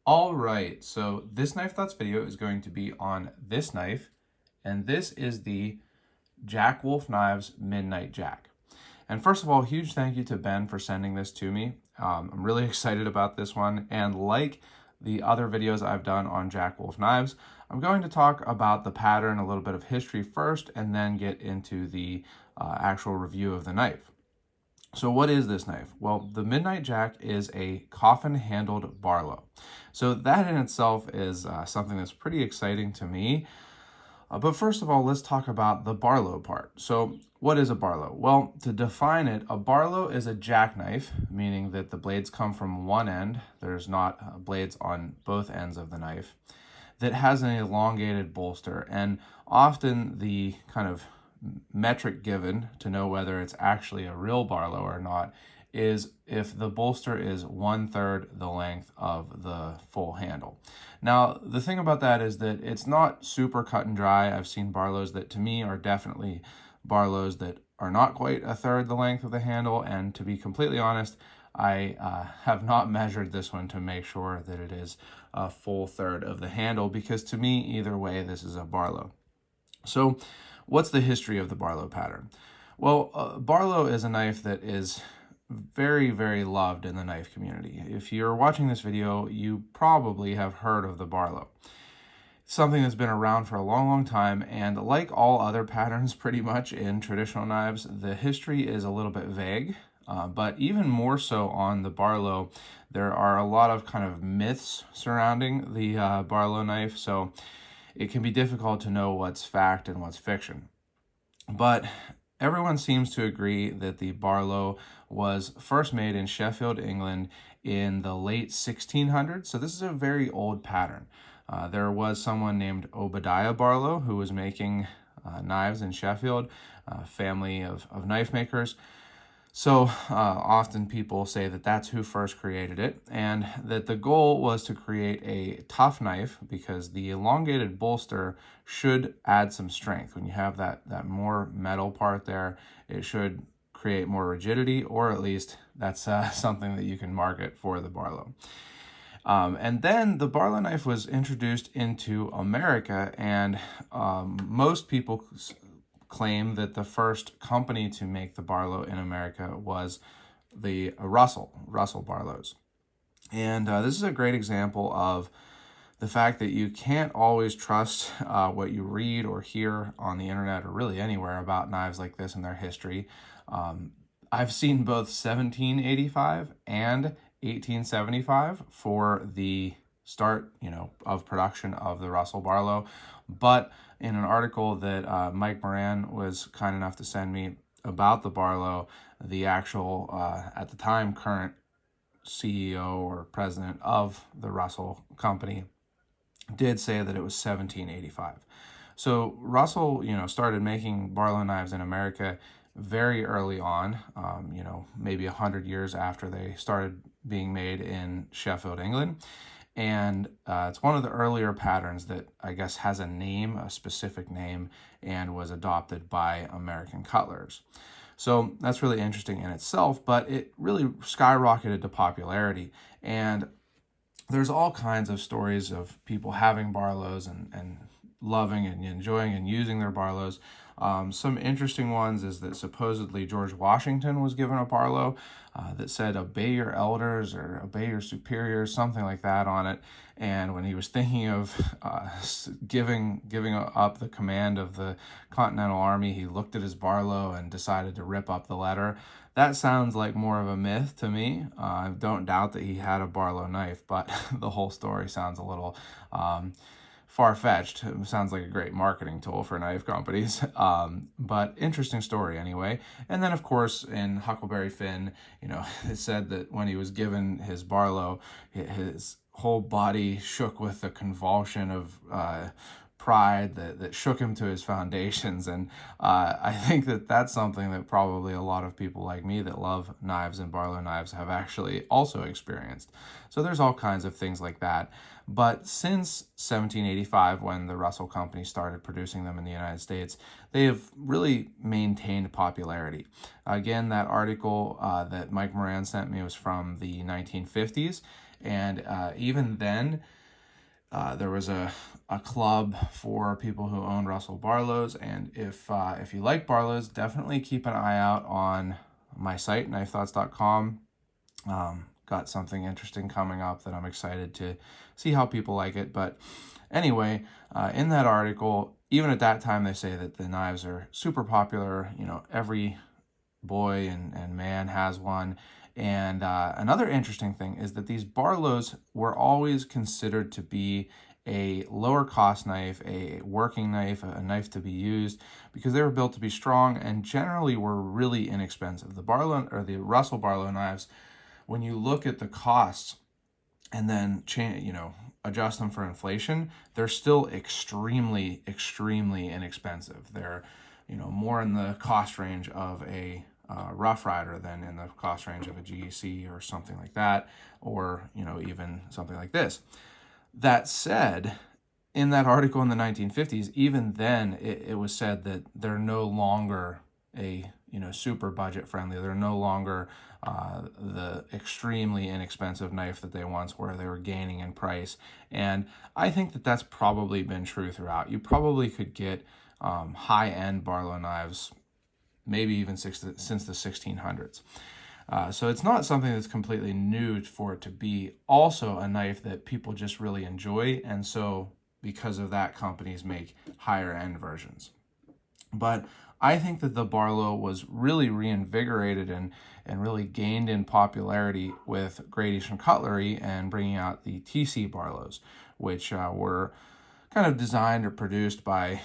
All right, so this KnifeThoughts video is going to be on this knife, and this is the Jack Wolf Knives Midnight Jack. And first of all, huge thank you to Ben for sending this to me. I'm really excited about this one, and like the other videos I've done on Jack Wolf knives, I'm going to talk about the pattern, a little bit of history first, and then get into the actual review of the knife. So what is this knife? Well, the Midnight Jack is a coffin-handled Barlow. So that in itself is something that's pretty exciting to me. But first of all, let's talk about the Barlow part. So what is a Barlow? Well, to define it, a Barlow is a jackknife, meaning that the blades come from one end. There's not blades on both ends of the knife, that has an elongated bolster. And often the kind of metric given to know whether it's actually a real Barlow or not is if the bolster is 1/3 the length of the full handle. Now, the thing about that is that it's not super cut and dry. I've seen Barlows that to me are definitely Barlows that are not quite 1/3 the length of the handle, and to be completely honest, I have not measured this one to make sure that it is a full third of the handle, because to me, either way, this is a Barlow. So what's the history of the Barlow pattern? Well, Barlow is a knife that is very, very loved in the knife community. If you're watching this video, you probably have heard of the Barlow. It's something that's been around for a long, long time, and like all other patterns pretty much in traditional knives, the history is a little bit vague, but even more so on the Barlow, there are a lot of kind of myths surrounding the Barlow knife, so it can be difficult to know what's fact and what's fiction. But everyone seems to agree that the Barlow was first made in Sheffield, England in the late 1600s. So this is a very old pattern. There was someone named Obadiah Barlow who was making knives in Sheffield, a family of knife makers. So often people say that that's who first created it, and that the goal was to create a tough knife because the elongated bolster should add some strength. When you have that more metal part there, it should create more rigidity, or at least that's something that you can market for the Barlow. And then the Barlow knife was introduced into America, and most people claim that the first company to make the Barlow in America was the Russell Barlows. And this is a great example of the fact that you can't always trust what you read or hear on the internet or really anywhere about knives like this and their history. I've seen both 1785 and 1875 for the start, of production of the Russell Barlow, but in an article that Mike Moran was kind enough to send me about the Barlow, the actual, at the time, current CEO or president of the Russell company did say that it was 1785. So Russell, started making Barlow knives in America very early on, maybe 100 years after they started being made in Sheffield, England. And it's one of the earlier patterns that I guess has a name, a specific name, and was adopted by American cutlers. So that's really interesting in itself, but it really skyrocketed to popularity. And there's all kinds of stories of people having Barlows and loving and enjoying and using their Barlows. Some interesting ones is that supposedly George Washington was given a Barlow that said obey your elders or obey your superiors, something like that on it. And when he was thinking of giving up the command of the Continental Army, he looked at his Barlow and decided to rip up the letter. That sounds like more of a myth to me. I don't doubt that he had a Barlow knife, but the whole story sounds a little far-fetched. It sounds like a great marketing tool for knife companies, but interesting story anyway. And then, of course, in Huckleberry Finn, it said that when he was given his Barlow, his whole body shook with a convulsion of pride that shook him to his foundations. And I think that that's something that probably a lot of people like me that love knives and Barlow knives have actually also experienced. So there's all kinds of things like that. But since 1785, when the Russell Company started producing them in the United States, they have really maintained popularity. Again, that article that Mike Moran sent me was from the 1950s, And even then, there was a club for people who owned Russell Barlows, and if you like Barlows, definitely keep an eye out on my site, KnifeThoughts.com. Got something interesting coming up that I'm excited to see how people like it. But anyway, in that article, even at that time, they say that the knives are super popular. You know, every boy and man has one. And another interesting thing is that these Barlows were always considered to be a lower cost knife, a working knife, a knife to be used, because they were built to be strong and generally were really inexpensive. The Barlow, or the Russell Barlow knives, when you look at the costs and then adjust them for inflation, they're still extremely, extremely inexpensive. They're, more in the cost range of a Rough Rider than in the cost range of a GEC or something like that, or even something like this. That said, in that article in the 1950s, even then it was said that they're no longer a super budget friendly. They're no longer the extremely inexpensive knife that they once were. They were gaining in price, and I think that that's probably been true throughout. You probably could get high-end Barlow knives maybe even since the 1600s. So it's not something that's completely new for it to be also a knife that people just really enjoy, and so because of that, companies make higher end versions. But I think that the Barlow was really reinvigorated and really gained in popularity with Great Eastern Cutlery and bringing out the TC Barlows, which were kind of designed or produced by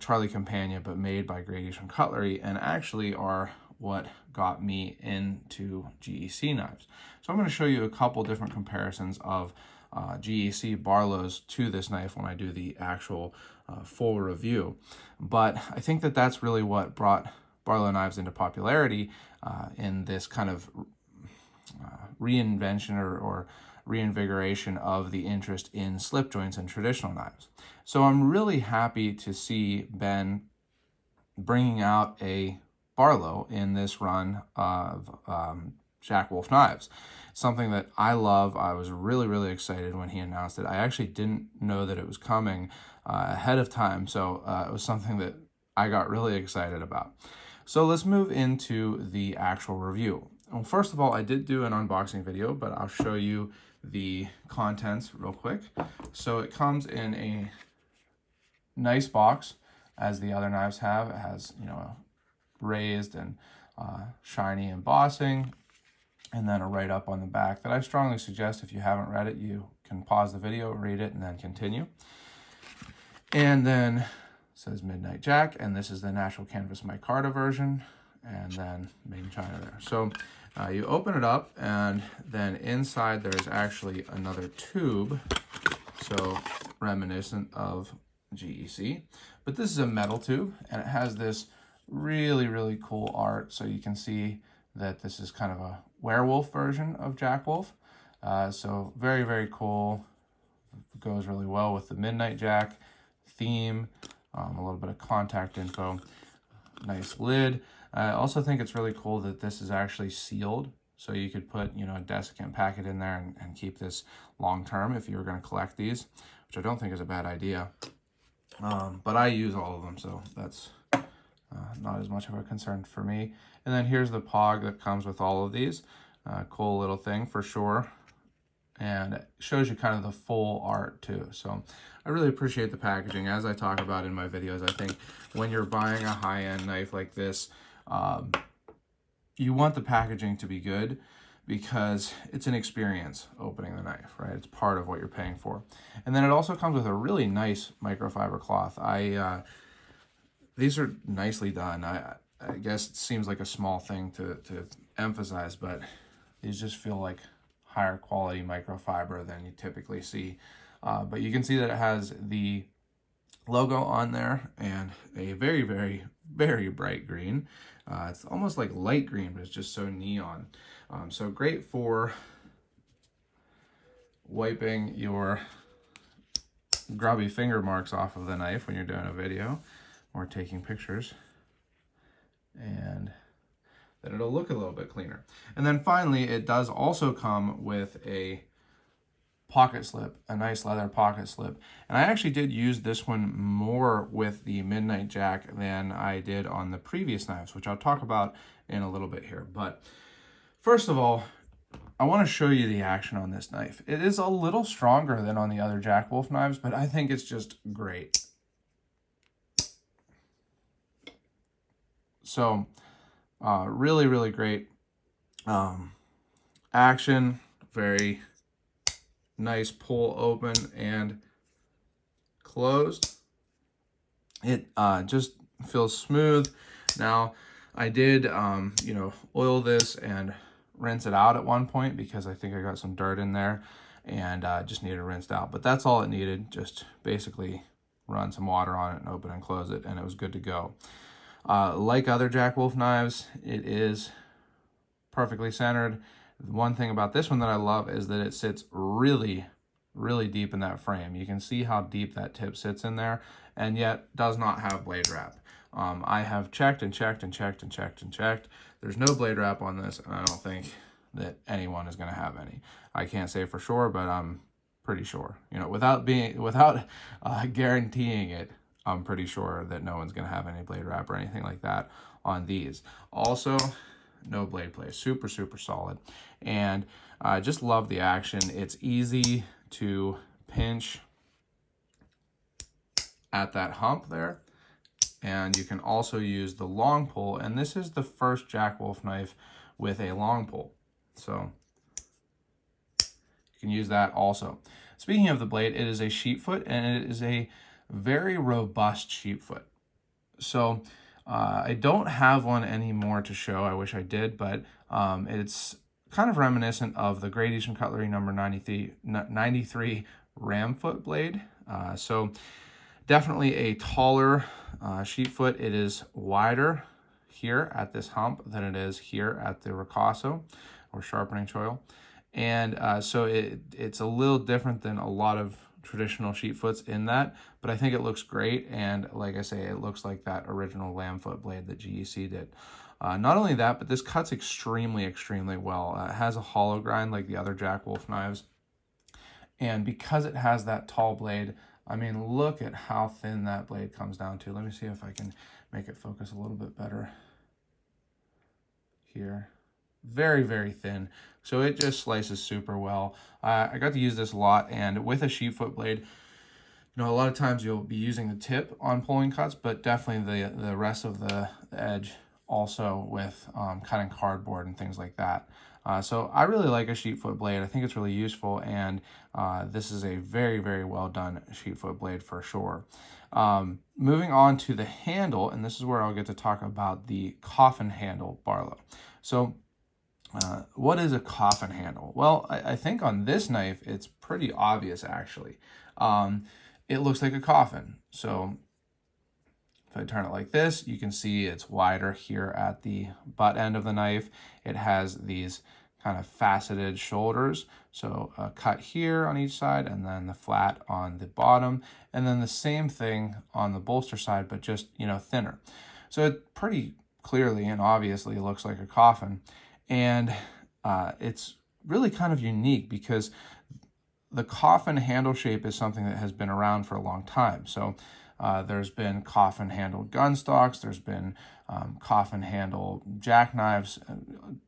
Charlie Campagna, but made by Great Eastern Cutlery, and actually are what got me into GEC knives. So I'm going to show you a couple different comparisons of GEC Barlows to this knife when I do the actual full review. But I think that that's really what brought Barlow knives into popularity in this kind of reinvention or reinvigoration of the interest in slip joints and traditional knives. So I'm really happy to see Ben bringing out a Barlow in this run of Jack Wolf knives. Something that I love. I was really, really excited when he announced it. I actually didn't know that it was coming ahead of time, so it was something that I got really excited about. So let's move into the actual review. Well, first of all, I did do an unboxing video, but I'll show you the contents real quick. So it comes in a nice box, as the other knives have. It has, raised and shiny embossing, and then a write-up on the back that I strongly suggest, if you haven't read it, you can pause the video, read it, and then continue. And then it says Midnight Jack, and this is the natural canvas micarta version, and then made in China there. So you open it up, and then inside there's actually another tube, so reminiscent of GEC. But this is a metal tube, and it has this really, really cool art. So you can see that this is kind of a werewolf version of Jack Wolf. So very, very cool. Goes really well with the Midnight Jack theme. A little bit of contact info. Nice lid. I also think it's really cool that this is actually sealed. So you could put, a desiccant packet in there and keep this long term if you were going to collect these, which I don't think is a bad idea. But I use all of them, so that's not as much of a concern for me. And then here's the POG that comes with all of these. Cool little thing for sure. And it shows you kind of the full art too. So I really appreciate the packaging. As I talk about in my videos, I think when you're buying a high-end knife like this, you want the packaging to be good, because it's an experience opening the knife, right? It's part of what you're paying for. And then it also comes with a really nice microfiber cloth. These are nicely done. I guess it seems like a small thing to emphasize, but these just feel like higher quality microfiber than you typically see. But you can see that it has the logo on there and a very, very, very bright green. It's almost like light green, but it's just so neon. So great for wiping your grubby finger marks off of the knife when you're doing a video or taking pictures. And then it'll look a little bit cleaner. And then finally, it does also come with a pocket slip, a nice leather pocket slip. And I actually did use this one more with the Midnight Jack than I did on the previous knives, which I'll talk about in a little bit here. But first of all, I want to show you the action on this knife. It is a little stronger than on the other Jack Wolf knives, but I think it's just great. So, really, really great action. Very nice pull open and closed. It just feels smooth. Now, I did, oil this and rinse it out at one point because I think I got some dirt in there and just needed rinsed out. But that's all it needed. Just basically run some water on it and open and close it, and it was good to go. Like other Jack Wolf knives, it is perfectly centered. One thing about this one that I love is that it sits really, really deep in that frame. You can see how deep that tip sits in there, and yet does not have blade wrap. I have checked and checked and checked and checked and checked. There's no blade wrap on this, and I don't think that anyone is going to have any. I can't say for sure, but I'm pretty sure. Without guaranteeing it, I'm pretty sure that no one's going to have any blade wrap or anything like that on these. Also, no blade play. Super, super solid. And I just love the action. It's easy to pinch at that hump there. And you can also use the long pull. And this is the first Jack Wolf knife with a long pull. So you can use that also. Speaking of the blade, it is a sheep foot, and it is a very robust sheep foot. So I don't have one anymore to show. I wish I did, but it's kind of reminiscent of the Great Eastern Cutlery number 93 ram foot blade. So definitely a taller sheep foot. It is wider here at this hump than it is here at the ricasso or sharpening choil. And so it's a little different than a lot of traditional sheep foots in that, but I think it looks great. And like I say, it looks like that original lamb foot blade that GEC did. Not only that, but this cuts extremely, extremely well. It has a hollow grind like the other Jack Wolf knives. And because it has that tall blade, I mean, look at how thin that blade comes down to. Let me see if I can make it focus a little bit better here. Very, very thin. So it just slices super well. I got to use this a lot, and with a sheep foot blade, a lot of times you'll be using the tip on pulling cuts, but definitely the rest of the edge also with cutting cardboard and things like that. So I really like a sheep foot blade. I think it's really useful, and this is a very, very well done sheep foot blade for sure. Moving on to the handle, and this is where I'll get to talk about the coffin handle Barlow. So what is a coffin handle? Well, I think on this knife, it's pretty obvious, actually. It looks like a coffin. So if I turn it like this, you can see it's wider here at the butt end of the knife. It has these kind of faceted shoulders. So a cut here on each side, and then the flat on the bottom. And then the same thing on the bolster side, but just, thinner. So it pretty clearly and obviously looks like a coffin. And it's really kind of unique because the coffin handle shape is something that has been around for a long time. So there's been coffin handled gun stocks, there's been coffin handle jackknives,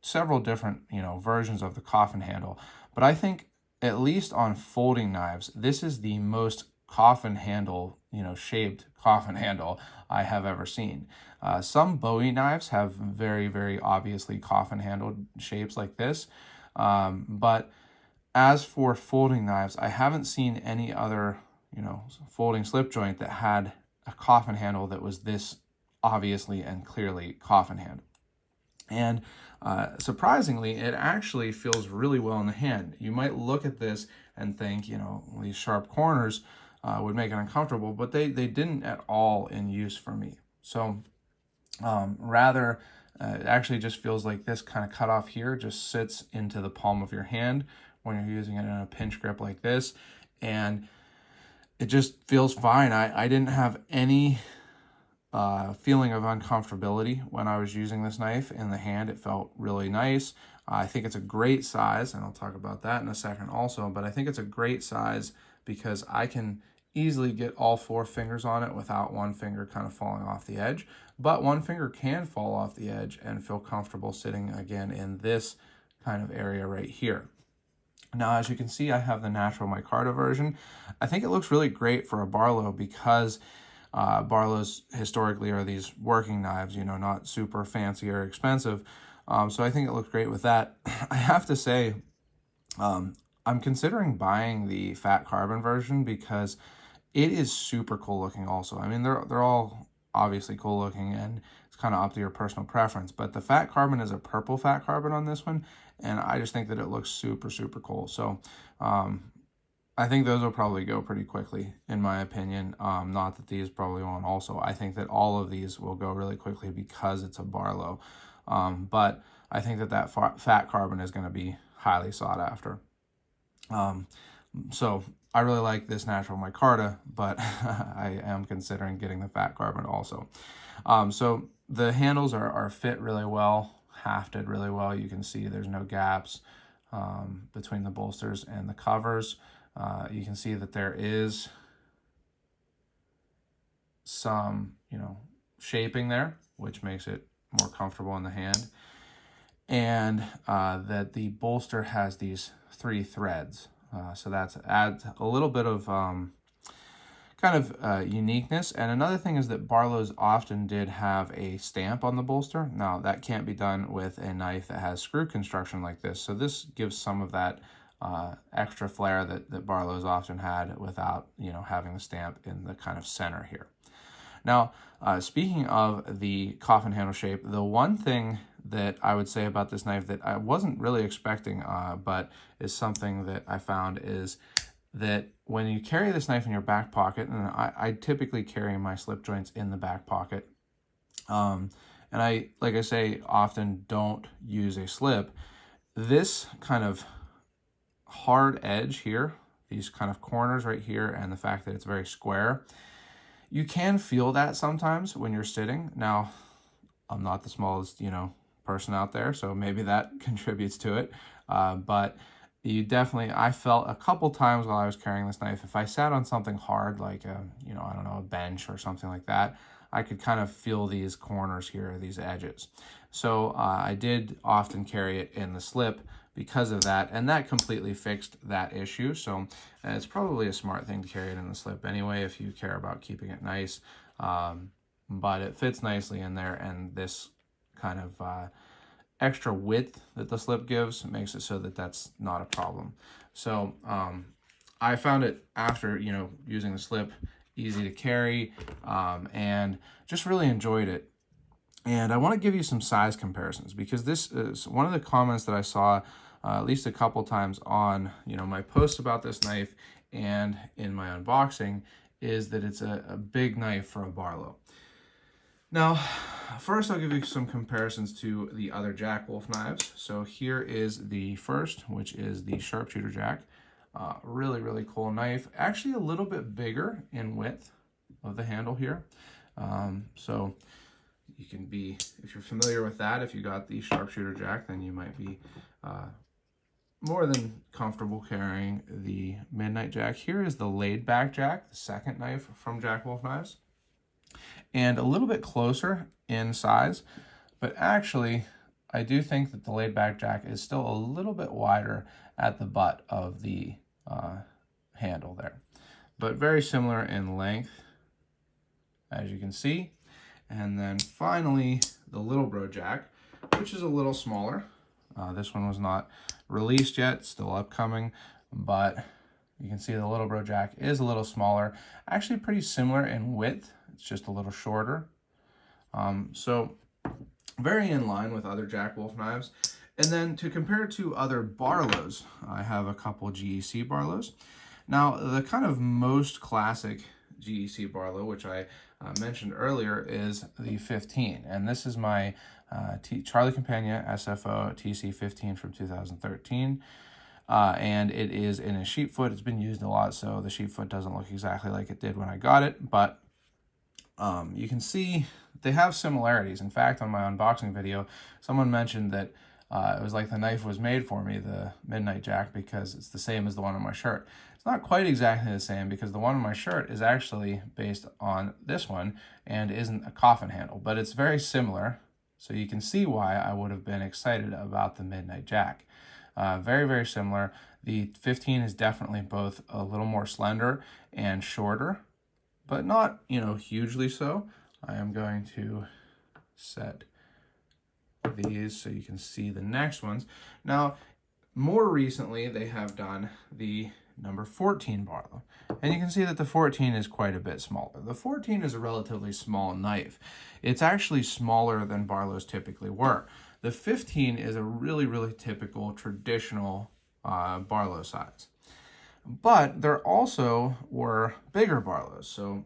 several different versions of the coffin handle. But I think at least on folding knives, this is the most coffin handle, shaped coffin handle I have ever seen. Some Bowie knives have very, very obviously coffin handled shapes like this. But as for folding knives, I haven't seen any other, folding slip joint that had a coffin handle that was this obviously and clearly coffin handle. And surprisingly, it actually feels really well in the hand. You might look at this and think, these sharp corners would make it uncomfortable, but they didn't at all in use for me. So rather, it actually just feels like this kind of cutoff here just sits into the palm of your hand when you're using it in a pinch grip like this. And it just feels fine. I didn't have any feeling of uncomfortability when I was using this knife in the hand. It felt really nice. I think it's a great size, and I'll talk about that in a second also, but I think it's a great size because I can easily get all 4 fingers on it without one finger kind of falling off the edge, but one finger can fall off the edge and feel comfortable sitting again in this kind of area right here. Now, as you can see, I have the natural micarta version. I think it looks really great for a Barlow because Barlows historically are these working knives, you know, not super fancy or expensive. So I think it looks great with that. I have to say, I'm considering buying the fat carbon version because it is super cool looking also. I mean, they're all obviously cool looking, and it's kind of up to your personal preference. But the fat carbon is a purple fat carbon on this one, and I just think that it looks super, super cool. So I think those will probably go pretty quickly, in my opinion. Not that these probably won't also. I think that all of these will go really quickly because it's a Barlow. But I think that fat carbon is going to be highly sought after. So I really like this natural micarta, but I am considering getting the fat carbon also. So the handles are fit really well, hafted really well. You can see there's no gaps between the bolsters and the covers. You can see that there is some, you know, shaping there, which makes it more comfortable in the hand. And that the bolster has these 3 threads. So that adds a little bit of uniqueness. And another thing is that Barlows often did have a stamp on the bolster. Now, that can't be done with a knife that has screw construction like this. So this gives some of that extra flair that Barlows often had without, you know, having the stamp in the kind of center here. Now, speaking of the coffin handle shape, the one thing that I would say about this knife that I wasn't really expecting, but is something that I found, is that when you carry this knife in your back pocket, and I typically carry my slip joints in the back pocket, and I, like I say, often don't use a slip, this kind of hard edge here, these kind of corners right here, and the fact that it's very square, you can feel that sometimes when you're sitting. Now, I'm not the smallest, you know, person out there, so maybe that contributes to it. But you definitely, I felt a couple times while I was carrying this knife, if I sat on something hard, like a, you know, I don't know, a bench or something like that, I could kind of feel these corners here, these edges. So I did often carry it in the slip because of that, and that completely fixed that issue. So it's probably a smart thing to carry it in the slip anyway if you care about keeping it nice. But it fits nicely in there, and this kind of extra width that the slip gives makes it so that that's not a problem. So I found it, after, you know, using the slip, easy to carry, and just really enjoyed it. And I want to give you some size comparisons, because this is one of the comments that I saw at least a couple times on, you know, my post about this knife and in my unboxing, is that it's a big knife for a Barlow. Now, first I'll give you some comparisons to the other Jack Wolf knives. So here is the first, which is the Sharpshooter Jack. Really, really cool knife. Actually a little bit bigger in width of the handle here. So you can be, if you're familiar with that, if you got the Sharpshooter Jack, then you might be more than comfortable carrying the Midnight Jack. Here is the Laid Back Jack, the second knife from Jack Wolf Knives. And a little bit closer in size, but actually I do think that the Laid Back Jack is still a little bit wider at the butt of the handle there, but very similar in length, as you can see. And then finally the Little Bro Jack, which is a little smaller. This one was not released yet, still upcoming, but you can see the Little Bro Jack is a little smaller, actually pretty similar in width. It's just a little shorter. So very in line with other Jack Wolf knives. And then to compare to other Barlows, I have a couple GEC Barlows. Now, the kind of most classic GEC Barlow, which I mentioned earlier, is the 15. And this is my Charlie Campagna SFO TC15 from 2013. And it is in a sheepfoot. It's been used a lot, so the sheepfoot doesn't look exactly like it did when I got it, but you can see they have similarities. In fact, on my unboxing video, someone mentioned that It was like the knife was made for me, the Midnight Jack, because it's the same as the one on my shirt. It's not quite exactly the same because the one on my shirt is actually based on this one and isn't a coffin handle, but it's very similar. So you can see why I would have been excited about the Midnight Jack. Very, very similar. The 15 is definitely both a little more slender and shorter, but not, hugely so. I am going to set these so you can see the next ones. Now, more recently, they have done the number 14 Barlow. And you can see that the 14 is quite a bit smaller. The 14 is a relatively small knife. It's actually smaller than Barlows typically were. The 15 is a really, really typical traditional Barlow size. But there also were bigger Barlows, so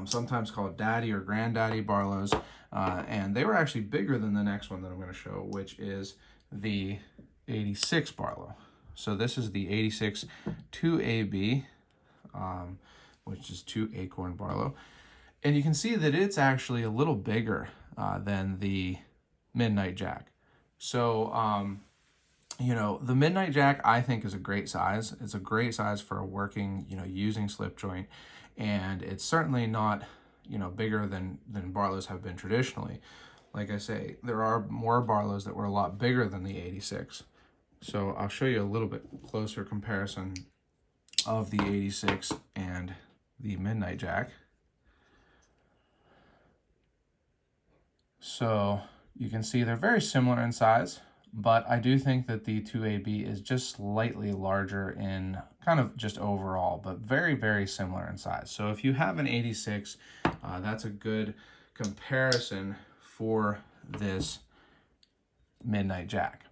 sometimes called daddy or granddaddy Barlows, and they were actually bigger than the next one that I'm going to show, which is the 86 Barlow. So this is the 86 2AB, which is 2 Acorn Barlow. And you can see that it's actually a little bigger than the Midnight Jack. So, the Midnight Jack, I think, is a great size. It's a great size for working, using slip joint. And it's certainly not, bigger than Barlows have been traditionally. Like I say, there are more Barlows that were a lot bigger than the 86. So I'll show you a little bit closer comparison of the 86 and the Midnight Jack. So you can see they're very similar in size, but I do think that the 2AB is just slightly larger in kind of just overall, but very, very similar in size. So if you have an 86, that's a good comparison for this Midnight Jack.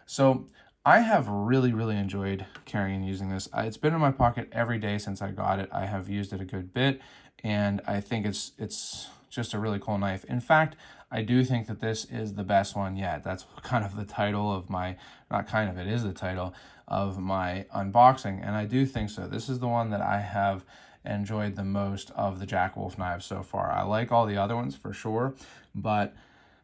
So I have really, really enjoyed carrying and using this. It's been in my pocket every day since I got it. I have used it a good bit, and I think it's just a really cool knife. In fact, I do think that this is the best one yet. That's kind of the title of my, it is the title of my unboxing, and I do think so. This is the one that I have enjoyed the most of the Jack Wolf knives so far. I like all the other ones for sure, but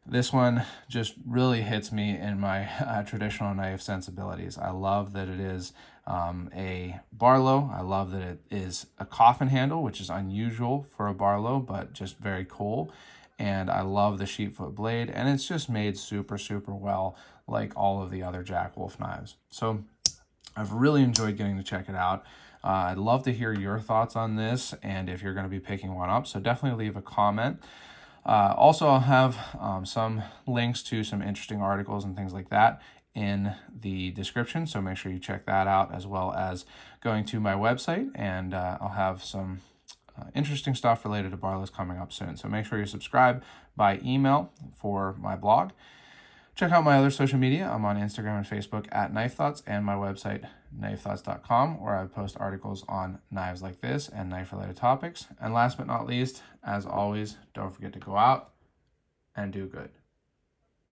this one just really hits me in my traditional knife sensibilities. I love that it is a Barlow. I love that it is a coffin handle, which is unusual for a Barlow, but just very cool. And I love the sheepfoot blade, and it's just made super, super well, like all of the other Jack Wolf knives. So I've really enjoyed getting to check it out. I'd love to hear your thoughts on this, and if you're going to be picking one up, so definitely leave a comment. Also, I'll have some links to some interesting articles and things like that in the description, so make sure you check that out, as well as going to my website, and I'll have some interesting stuff related to Barlows coming up soon. So make sure you subscribe by email for my blog. Check out my other social media. I'm on Instagram and Facebook at KnifeThoughts, and my website, KnifeThoughts.com, where I post articles on knives like this and knife-related topics. And last but not least, as always, don't forget to go out and do good.